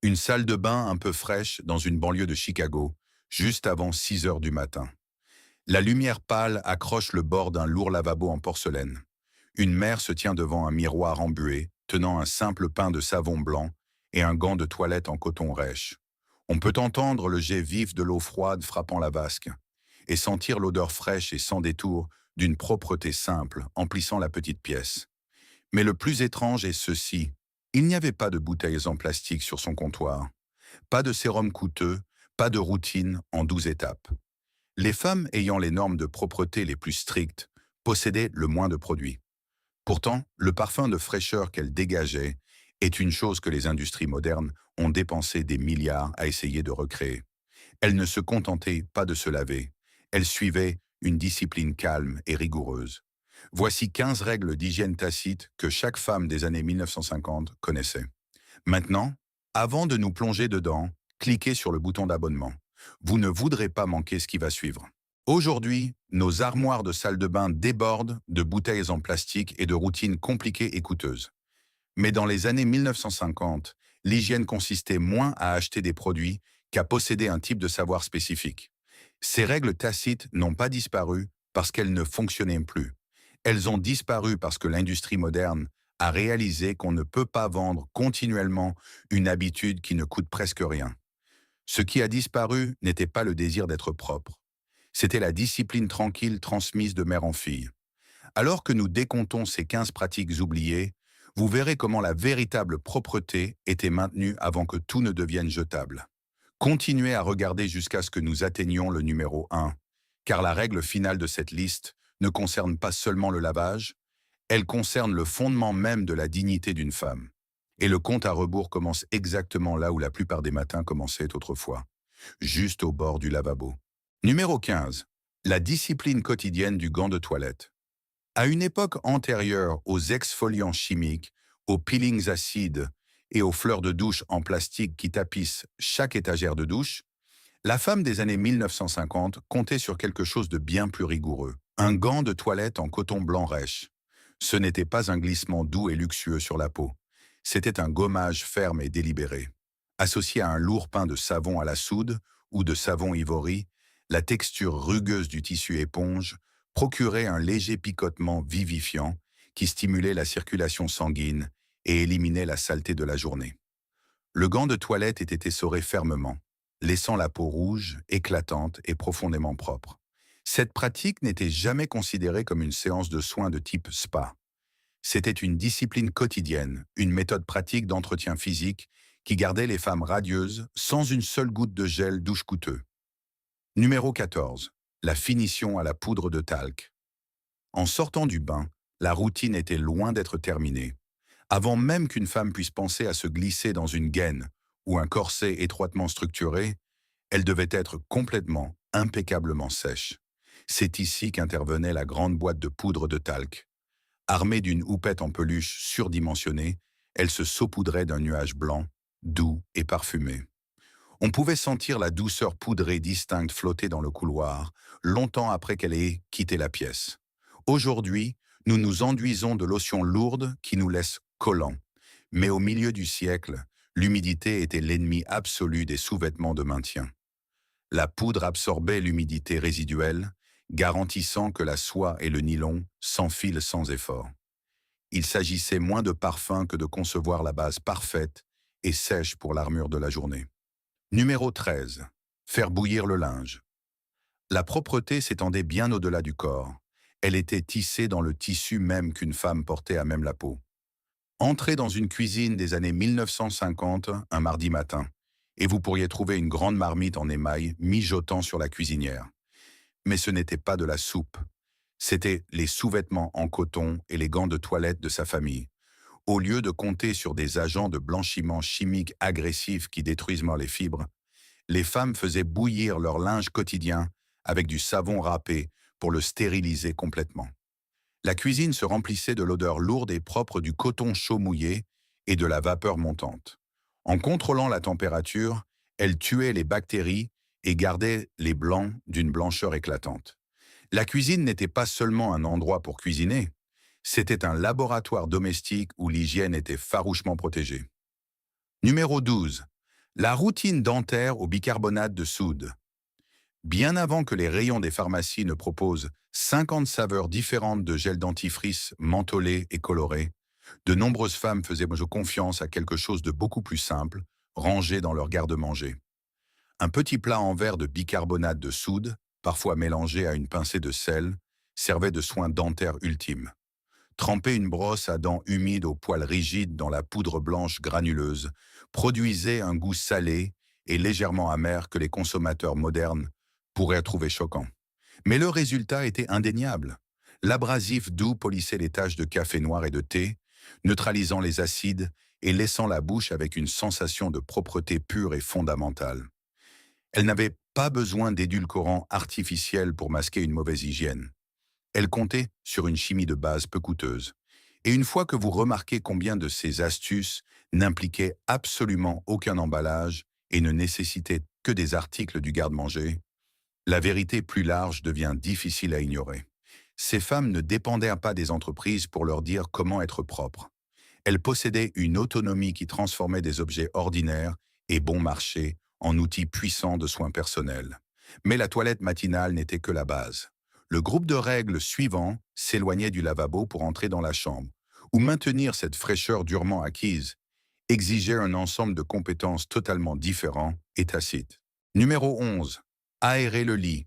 Une salle de bain un peu fraîche dans une banlieue de Chicago, juste avant 6 heures du matin. La lumière pâle accroche le bord d'un lourd lavabo en porcelaine. Une mère se tient devant un miroir embué, tenant un simple pain de savon blanc et un gant de toilette en coton rêche. On peut entendre le jet vif de l'eau froide frappant la vasque et sentir l'odeur fraîche et sans détour d'une propreté simple emplissant la petite pièce. Mais le plus étrange est ceci. Il n'y avait pas de bouteilles en plastique sur son comptoir, pas de sérum coûteux, pas de routine en 12 étapes. Les femmes ayant les normes de propreté les plus strictes possédaient le moins de produits. Pourtant, le parfum de fraîcheur qu'elle dégageait est une chose que les industries modernes ont dépensé des milliards à essayer de recréer. Elle ne se contentait pas de se laver, elle suivait une discipline calme et rigoureuse. Voici 15 règles d'hygiène tacite que chaque femme des années 1950 connaissait. Maintenant, avant de nous plonger dedans, cliquez sur le bouton d'abonnement. Vous ne voudrez pas manquer ce qui va suivre. Aujourd'hui, nos armoires de salle de bain débordent de bouteilles en plastique et de routines compliquées et coûteuses. Mais dans les années 1950, l'hygiène consistait moins à acheter des produits qu'à posséder un type de savoir spécifique. Ces règles tacites n'ont pas disparu parce qu'elles ne fonctionnaient plus. Elles ont disparu parce que l'industrie moderne a réalisé qu'on ne peut pas vendre continuellement une habitude qui ne coûte presque rien. Ce qui a disparu n'était pas le désir d'être propre. C'était la discipline tranquille transmise de mère en fille. Alors que nous décomptons ces 15 pratiques oubliées, vous verrez comment la véritable propreté était maintenue avant que tout ne devienne jetable. Continuez à regarder jusqu'à ce que nous atteignions le numéro 1, car la règle finale de cette liste ne concerne pas seulement le lavage, elle concerne le fondement même de la dignité d'une femme. Et le compte à rebours commence exactement là où la plupart des matins commençaient autrefois, juste au bord du lavabo. Numéro 15. La discipline quotidienne du gant de toilette. À une époque antérieure aux exfoliants chimiques, aux peelings acides et aux fleurs de douche en plastique qui tapissent chaque étagère de douche, la femme des années 1950 comptait sur quelque chose de bien plus rigoureux. Un gant de toilette en coton blanc rêche. Ce n'était pas un glissement doux et luxueux sur la peau. C'était un gommage ferme et délibéré. Associé à un lourd pain de savon à la soude ou de savon ivory, la texture rugueuse du tissu éponge procurait un léger picotement vivifiant qui stimulait la circulation sanguine et éliminait la saleté de la journée. Le gant de toilette était essoré fermement, laissant la peau rouge, éclatante et profondément propre. Cette pratique n'était jamais considérée comme une séance de soins de type spa. C'était une discipline quotidienne, une méthode pratique d'entretien physique qui gardait les femmes radieuses sans une seule goutte de gel douche coûteux. Numéro 14. La finition à la poudre de talc. En sortant du bain, la routine était loin d'être terminée. Avant même qu'une femme puisse penser à se glisser dans une gaine ou un corset étroitement structuré, elle devait être complètement, impeccablement sèche. C'est ici qu'intervenait la grande boîte de poudre de talc. Armée d'une houppette en peluche surdimensionnée, elle se saupoudrait d'un nuage blanc, doux et parfumé. On pouvait sentir la douceur poudrée distincte flotter dans le couloir, longtemps après qu'elle ait quitté la pièce. Aujourd'hui, nous nous enduisons de lotions lourdes qui nous laissent collants. Mais au milieu du siècle, l'humidité était l'ennemi absolu des sous-vêtements de maintien. La poudre absorbait l'humidité résiduelle, garantissant que la soie et le nylon s'enfilent sans effort. Il s'agissait moins de parfum que de concevoir la base parfaite et sèche pour l'armure de la journée. Numéro 13. Faire bouillir le linge. La propreté s'étendait bien au-delà du corps. Elle était tissée dans le tissu même qu'une femme portait à même la peau. Entrez dans une cuisine des années 1950, un mardi matin, et vous pourriez trouver une grande marmite en émail mijotant sur la cuisinière. Mais ce n'était pas de la soupe. C'étaient les sous-vêtements en coton et les gants de toilette de sa famille. Au lieu de compter sur des agents de blanchiment chimique agressifs qui détruisent les fibres, les femmes faisaient bouillir leur linge quotidien avec du savon râpé pour le stériliser complètement. La cuisine se remplissait de l'odeur lourde et propre du coton chaud mouillé et de la vapeur montante. En contrôlant la température, elle tuait les bactéries et gardait les blancs d'une blancheur éclatante. La cuisine n'était pas seulement un endroit pour cuisiner, c'était un laboratoire domestique où l'hygiène était farouchement protégée. Numéro 12. La routine dentaire au bicarbonate de soude. Bien avant que les rayons des pharmacies ne proposent 50 saveurs différentes de gel dentifrice mentholé et coloré, de nombreuses femmes faisaient confiance à quelque chose de beaucoup plus simple, rangé dans leur garde-manger. Un petit plat en verre de bicarbonate de soude, parfois mélangé à une pincée de sel, servait de soin dentaire ultime. Tremper une brosse à dents humide au poil rigide dans la poudre blanche granuleuse produisait un goût salé et légèrement amer que les consommateurs modernes pourraient trouver choquant. Mais le résultat était indéniable. L'abrasif doux polissait les taches de café noir et de thé, neutralisant les acides et laissant la bouche avec une sensation de propreté pure et fondamentale. Elle n'avait pas besoin d'édulcorants artificiels pour masquer une mauvaise hygiène. Elle comptait sur une chimie de base peu coûteuse. Et une fois que vous remarquez combien de ces astuces n'impliquaient absolument aucun emballage et ne nécessitaient que des articles du garde-manger, la vérité plus large devient difficile à ignorer. Ces femmes ne dépendaient pas des entreprises pour leur dire comment être propres. Elles possédaient une autonomie qui transformait des objets ordinaires et bon marché en outils puissants de soins personnels. Mais la toilette matinale n'était que la base. Le groupe de règles suivant s'éloignait du lavabo pour entrer dans la chambre, où maintenir cette fraîcheur durement acquise exigeait un ensemble de compétences totalement différents et tacites. Numéro 11. Aérer le lit.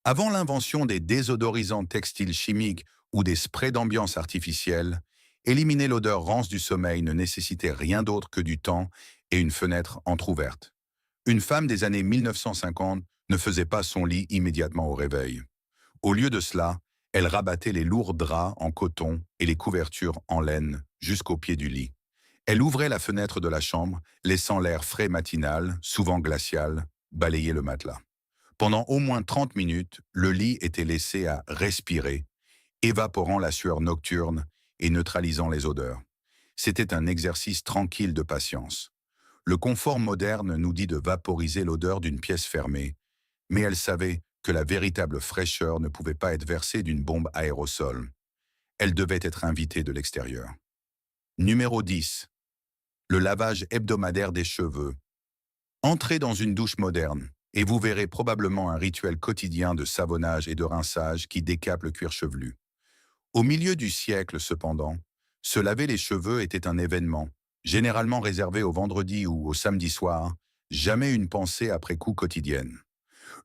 Avant l'invention des désodorisants textiles chimiques ou des sprays d'ambiance artificiels, éliminer l'odeur rance du sommeil ne nécessitait rien d'autre que du temps et une fenêtre entr'ouverte. Une femme des années 1950 ne faisait pas son lit immédiatement au réveil. Au lieu de cela, elle rabattait les lourds draps en coton et les couvertures en laine jusqu'au pied du lit. Elle ouvrait la fenêtre de la chambre, laissant l'air frais matinal, souvent glacial, balayer le matelas. Pendant au moins 30 minutes, le lit était laissé à respirer, évaporant la sueur nocturne et neutralisant les odeurs. C'était un exercice tranquille de patience. Le confort moderne nous dit de vaporiser l'odeur d'une pièce fermée, mais elle savait que la véritable fraîcheur ne pouvait pas être versée d'une bombe aérosol. Elle devait être invitée de l'extérieur. Numéro 10. Le lavage hebdomadaire des cheveux. Entrez dans une douche moderne et vous verrez probablement un rituel quotidien de savonnage et de rinçage qui décape le cuir chevelu. Au milieu du siècle, cependant, se laver les cheveux était un événement, généralement réservé au vendredi ou au samedi soir, jamais une pensée après coup quotidienne.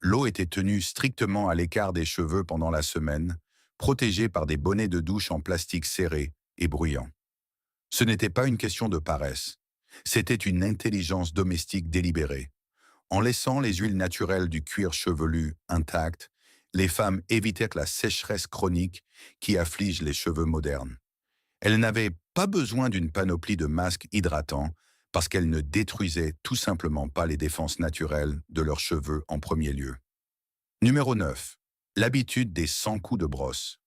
L'eau était tenue strictement à l'écart des cheveux pendant la semaine, protégée par des bonnets de douche en plastique serré et bruyant. Ce n'était pas une question de paresse, c'était une intelligence domestique délibérée. En laissant les huiles naturelles du cuir chevelu intactes, les femmes évitaient la sécheresse chronique qui afflige les cheveux modernes. Elles n'avaient pas besoin d'une panoplie de masques hydratants parce qu'elles ne détruisaient tout simplement pas les défenses naturelles de leurs cheveux en premier lieu. Numéro 9. L'habitude des 100 coups de brosse.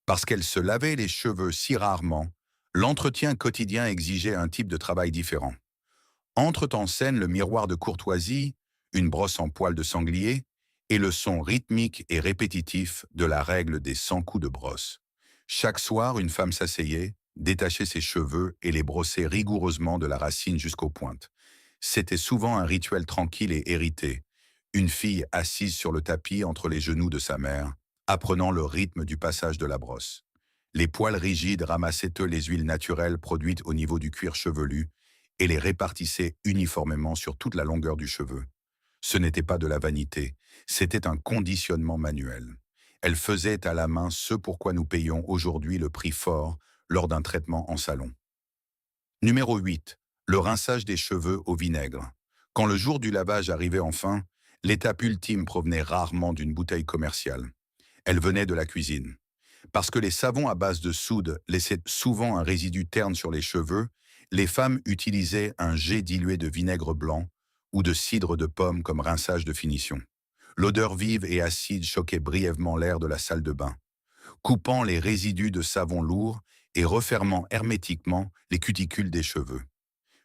Parce qu'elles se lavaient les cheveux si rarement, l'entretien quotidien exigeait un type de travail différent. Entrent en scène le miroir de courtoisie, une brosse en poil de sanglier et le son rythmique et répétitif de la règle des 100 coups de brosse. Chaque soir, une femme s'asseyait, détachait ses cheveux et les brossait rigoureusement de la racine jusqu'aux pointes. C'était souvent un rituel tranquille et hérité, une fille assise sur le tapis entre les genoux de sa mère, apprenant le rythme du passage de la brosse. Les poils rigides ramassaient eux les huiles naturelles produites au niveau du cuir chevelu et les répartissaient uniformément sur toute la longueur du cheveu. Ce n'était pas de la vanité, c'était un conditionnement manuel. Elle faisait à la main ce pourquoi nous payons aujourd'hui le prix fort lors d'un traitement en salon. Numéro 8. Le rinçage des cheveux au vinaigre. Quand le jour du lavage arrivait enfin, l'étape ultime provenait rarement d'une bouteille commerciale. Elle venait de la cuisine. Parce que les savons à base de soude laissaient souvent un résidu terne sur les cheveux, les femmes utilisaient un jet dilué de vinaigre blanc ou de cidre de pomme comme rinçage de finition. L'odeur vive et acide choquait brièvement l'air de la salle de bain, coupant les résidus de savon lourd et refermant hermétiquement les cuticules des cheveux.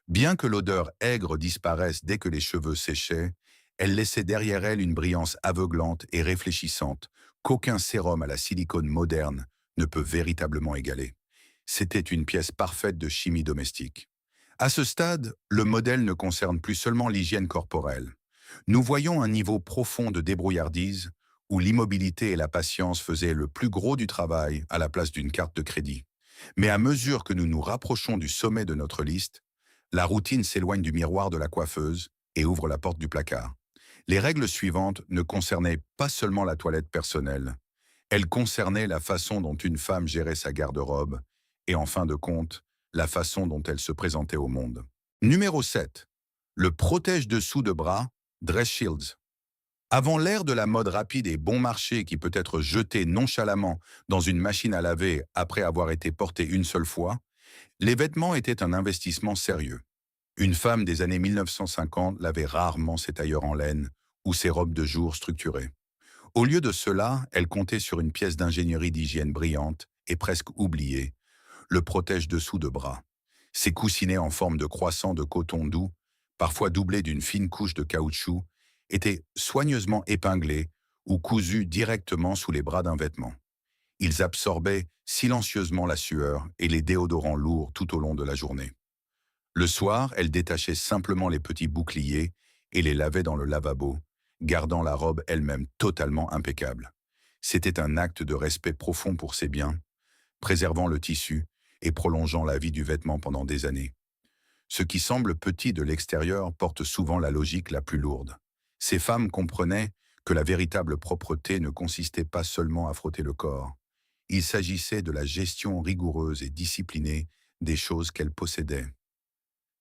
Bien que l'odeur aigre disparaisse dès que les cheveux séchaient, elle laissait derrière elle une brillance aveuglante et réfléchissante qu'aucun sérum à la silicone moderne ne peut véritablement égaler. C'était une pièce parfaite de chimie domestique. À ce stade, le modèle ne concerne plus seulement l'hygiène corporelle. Nous voyons un niveau profond de débrouillardise où l'immobilité et la patience faisaient le plus gros du travail à la place d'une carte de crédit. Mais à mesure que nous nous rapprochons du sommet de notre liste, la routine s'éloigne du miroir de la coiffeuse et ouvre la porte du placard. Les règles suivantes ne concernaient pas seulement la toilette personnelle, elles concernaient la façon dont une femme gérait sa garde-robe et, en fin de compte, la façon dont elle se présentait au monde. Numéro 7. Le protège-dessous de bras, Dress Shields. Avant l'ère de la mode rapide et bon marché qui peut être jeté nonchalamment dans une machine à laver après avoir été porté une seule fois, les vêtements étaient un investissement sérieux. Une femme des années 1950 lavait rarement ses tailleurs en laine ou ses robes de jour structurées. Au lieu de cela, elle comptait sur une pièce d'ingénierie d'hygiène brillante et presque oubliée, le protège-dessous de bras. Ces coussinets en forme de croissant de coton doux, parfois doublés d'une fine couche de caoutchouc, étaient soigneusement épinglés ou cousus directement sous les bras d'un vêtement. Ils absorbaient silencieusement la sueur et les déodorants lourds tout au long de la journée. Le soir, elle détachait simplement les petits boucliers et les lavait dans le lavabo, gardant la robe elle-même totalement impeccable. C'était un acte de respect profond pour ses biens, préservant le tissu et prolongeant la vie du vêtement pendant des années. Ce qui semble petit de l'extérieur porte souvent la logique la plus lourde. Ces femmes comprenaient que la véritable propreté ne consistait pas seulement à frotter le corps. Il s'agissait de la gestion rigoureuse et disciplinée des choses qu'elles possédaient.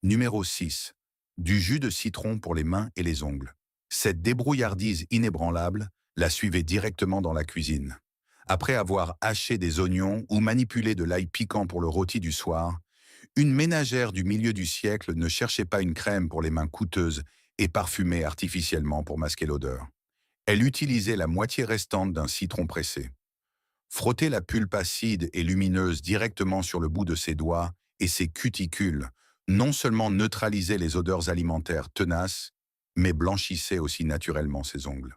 Numéro 6. Du jus de citron pour les mains et les ongles. Cette débrouillardise inébranlable la suivait directement dans la cuisine. Après avoir haché des oignons ou manipulé de l'ail piquant pour le rôti du soir, une ménagère du milieu du siècle ne cherchait pas une crème pour les mains coûteuses et parfumée artificiellement pour masquer l'odeur. Elle utilisait la moitié restante d'un citron pressé. Frotter la pulpe acide et lumineuse directement sur le bout de ses doigts et ses cuticules non seulement neutralisait les odeurs alimentaires tenaces, mais blanchissait aussi naturellement ses ongles.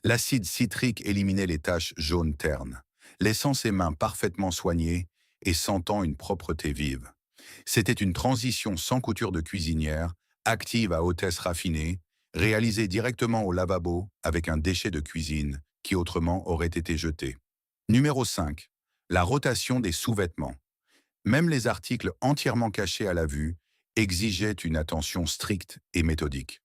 L'acide citrique éliminait les taches jaunes ternes, laissant ses mains parfaitement soignées et sentant une propreté vive. C'était une transition sans couture de cuisinière, active à hôtesse raffinée, réalisée directement au lavabo avec un déchet de cuisine qui autrement aurait été jeté. Numéro 5. La rotation des sous-vêtements. Même les articles entièrement cachés à la vue exigeaient une attention stricte et méthodique.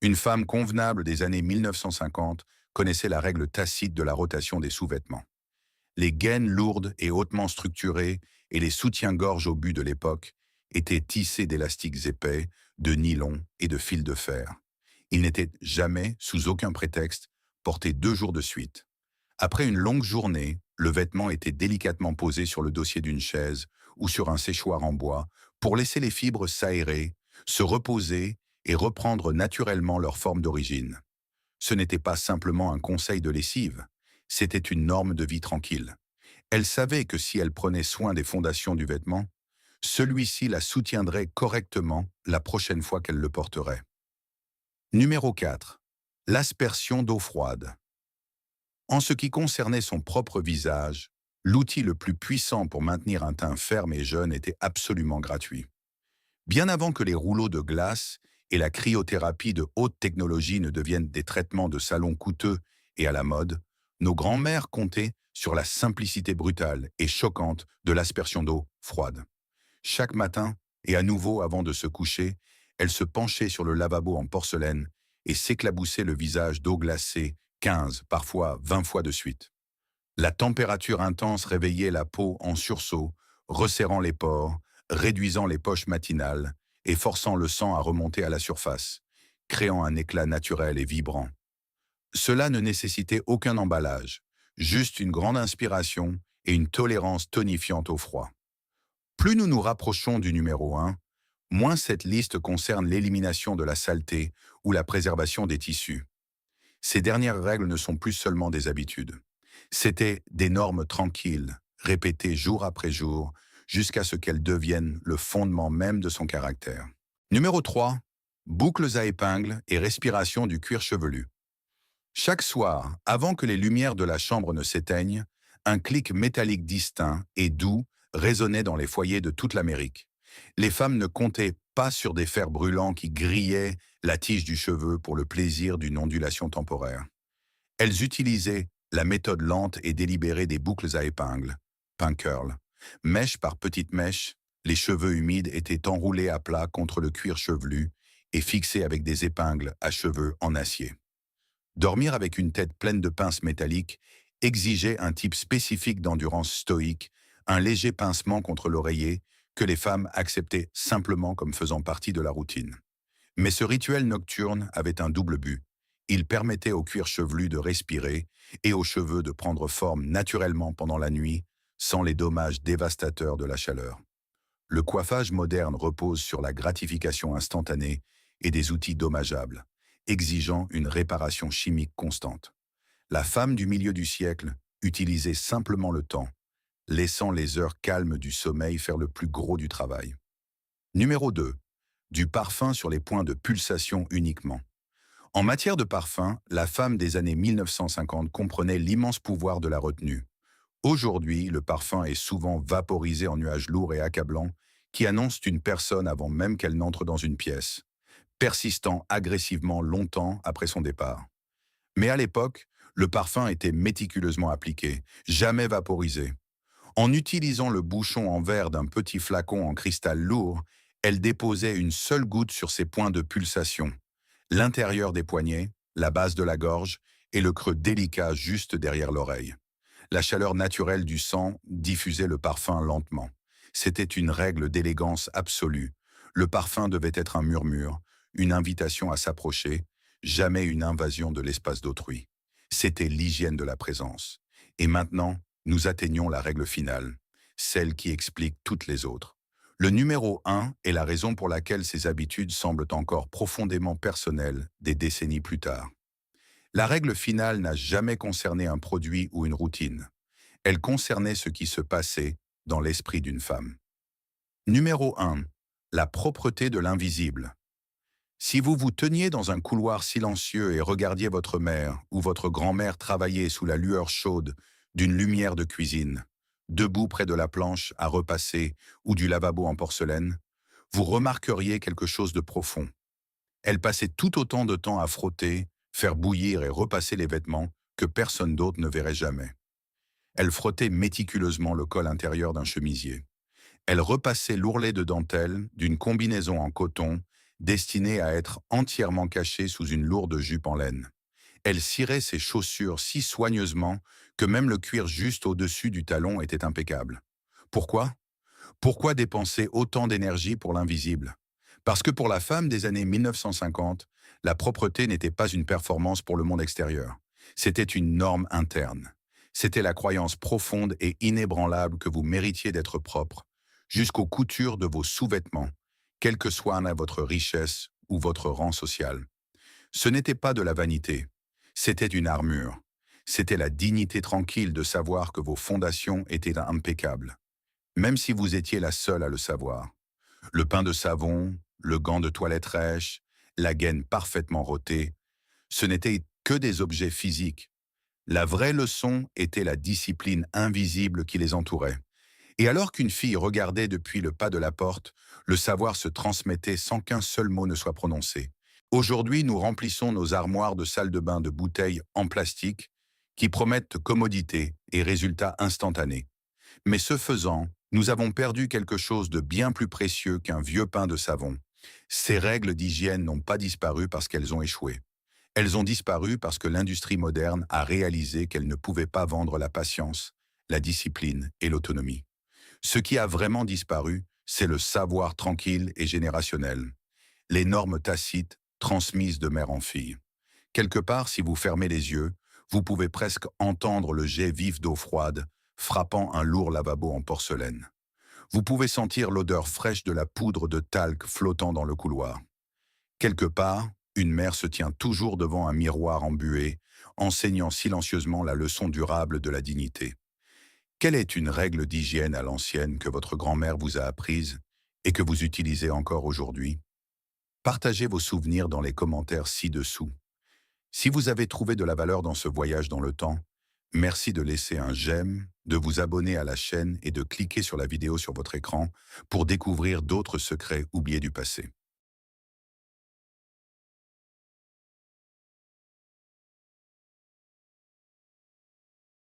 Une femme convenable des années 1950 connaissait la règle tacite de la rotation des sous-vêtements. Les gaines lourdes et hautement structurées et les soutiens-gorge au but de l'époque étaient tissés d'élastiques épais, de nylon et de fil de fer. Ils n'étaient jamais, sous aucun prétexte, portés 2 jours de suite. Après une longue journée, le vêtement était délicatement posé sur le dossier d'une chaise ou sur un séchoir en bois pour laisser les fibres s'aérer, se reposer et reprendre naturellement leur forme d'origine. Ce n'était pas simplement un conseil de lessive, c'était une norme de vie tranquille. Elle savait que si elle prenait soin des fondations du vêtement, celui-ci la soutiendrait correctement la prochaine fois qu'elle le porterait. Numéro 4. L'aspersion d'eau froide. En ce qui concernait son propre visage, l'outil le plus puissant pour maintenir un teint ferme et jeune était absolument gratuit. Bien avant que les rouleaux de glace et la cryothérapie de haute technologie ne deviennent des traitements de salon coûteux et à la mode, nos grands-mères comptaient sur la simplicité brutale et choquante de l'aspersion d'eau froide. Chaque matin, et à nouveau avant de se coucher, elle se penchait sur le lavabo en porcelaine et s'éclaboussait le visage d'eau glacée 15, parfois 20 fois de suite. La température intense réveillait la peau en sursaut, resserrant les pores, réduisant les poches matinales et forçant le sang à remonter à la surface, créant un éclat naturel et vibrant. Cela ne nécessitait aucun emballage, juste une grande inspiration et une tolérance tonifiante au froid. Plus nous nous rapprochons du numéro 1, moins cette liste concerne l'élimination de la saleté ou la préservation des tissus. Ces dernières règles ne sont plus seulement des habitudes. C'étaient des normes tranquilles, répétées jour après jour, jusqu'à ce qu'elles deviennent le fondement même de son caractère. Numéro 3. Boucles à épingles et respiration du cuir chevelu. Chaque soir, avant que les lumières de la chambre ne s'éteignent, un clic métallique distinct et doux résonnait dans les foyers de toute l'Amérique. Les femmes ne comptaient pas sur des fers brûlants qui grillaient la tige du cheveu pour le plaisir d'une ondulation temporaire. Elles utilisaient la méthode lente et délibérée des boucles à épingles, pin curl. Mèche par petites mèches, les cheveux humides étaient enroulés à plat contre le cuir chevelu et fixés avec des épingles à cheveux en acier. Dormir avec une tête pleine de pinces métalliques exigeait un type spécifique d'endurance stoïque, un léger pincement contre l'oreiller que les femmes acceptaient simplement comme faisant partie de la routine. Mais ce rituel nocturne avait un double but. Il permettait au cuir chevelu de respirer et aux cheveux de prendre forme naturellement pendant la nuit, sans les dommages dévastateurs de la chaleur. Le coiffage moderne repose sur la gratification instantanée et des outils dommageables, exigeant une réparation chimique constante. La femme du milieu du siècle utilisait simplement le temps, laissant les heures calmes du sommeil faire le plus gros du travail. Numéro 2. Du parfum sur les points de pulsation uniquement. En matière de parfum, la femme des années 1950 comprenait l'immense pouvoir de la retenue. Aujourd'hui, le parfum est souvent vaporisé en nuages lourds et accablants qui annoncent une personne avant même qu'elle n'entre dans une pièce, persistant agressivement longtemps après son départ. Mais à l'époque, le parfum était méticuleusement appliqué, jamais vaporisé. En utilisant le bouchon en verre d'un petit flacon en cristal lourd, elle déposait une seule goutte sur ses points de pulsation, l'intérieur des poignets, la base de la gorge et le creux délicat juste derrière l'oreille. La chaleur naturelle du sang diffusait le parfum lentement. C'était une règle d'élégance absolue. Le parfum devait être un murmure, une invitation à s'approcher, jamais une invasion de l'espace d'autrui. C'était l'hygiène de la présence. Et maintenant, nous atteignons la règle finale, celle qui explique toutes les autres. Le numéro 1 est la raison pour laquelle ces habitudes semblent encore profondément personnelles des décennies plus tard. La règle finale n'a jamais concerné un produit ou une routine. Elle concernait ce qui se passait dans l'esprit d'une femme. Numéro 1. La propreté de l'invisible. Si vous vous teniez dans un couloir silencieux et regardiez votre mère ou votre grand-mère travailler sous la lueur chaude d'une lumière de cuisine, debout près de la planche à repasser ou du lavabo en porcelaine, vous remarqueriez quelque chose de profond. Elle passait tout autant de temps à frotter, faire bouillir et repasser les vêtements que personne d'autre ne verrait jamais. Elle frottait méticuleusement le col intérieur d'un chemisier. Elle repassait l'ourlet de dentelle d'une combinaison en coton destinée à être entièrement cachée sous une lourde jupe en laine. Elle cirait ses chaussures si soigneusement que même le cuir juste au-dessus du talon était impeccable. Pourquoi? Pourquoi dépenser autant d'énergie pour l'invisible? Parce que pour la femme des années 1950, la propreté n'était pas une performance pour le monde extérieur. C'était une norme interne. C'était la croyance profonde et inébranlable que vous méritiez d'être propre, jusqu'aux coutures de vos sous-vêtements, quelle que soit votre richesse ou votre rang social. Ce n'était pas de la vanité, c'était une armure. C'était la dignité tranquille de savoir que vos fondations étaient impeccables, même si vous étiez la seule à le savoir. Le pain de savon, le gant de toilette rêche, la gaine parfaitement rôtée, ce n'étaient que des objets physiques. La vraie leçon était la discipline invisible qui les entourait. Et alors qu'une fille regardait depuis le pas de la porte, le savoir se transmettait sans qu'un seul mot ne soit prononcé. Aujourd'hui, nous remplissons nos armoires de salles de bain de bouteilles en plastique qui promettent commodité et résultats instantanés. Mais ce faisant, nous avons perdu quelque chose de bien plus précieux qu'un vieux pain de savon. Ces règles d'hygiène n'ont pas disparu parce qu'elles ont échoué. Elles ont disparu parce que l'industrie moderne a réalisé qu'elle ne pouvait pas vendre la patience, la discipline et l'autonomie. Ce qui a vraiment disparu, c'est le savoir tranquille et générationnel, les normes tacites transmises de mère en fille. Quelque part, si vous fermez les yeux, vous pouvez presque entendre le jet vif d'eau froide frappant un lourd lavabo en porcelaine. Vous pouvez sentir l'odeur fraîche de la poudre de talc flottant dans le couloir. Quelque part, une mère se tient toujours devant un miroir embué, enseignant silencieusement la leçon durable de la dignité. Quelle est une règle d'hygiène à l'ancienne que votre grand-mère vous a apprise et que vous utilisez encore aujourd'hui? Partagez vos souvenirs dans les commentaires ci-dessous. Si vous avez trouvé de la valeur dans ce voyage dans le temps, Merci de laisser un j'aime, de vous abonner à la chaîne et de cliquer sur la vidéo sur votre écran pour découvrir d'autres secrets oubliés du passé.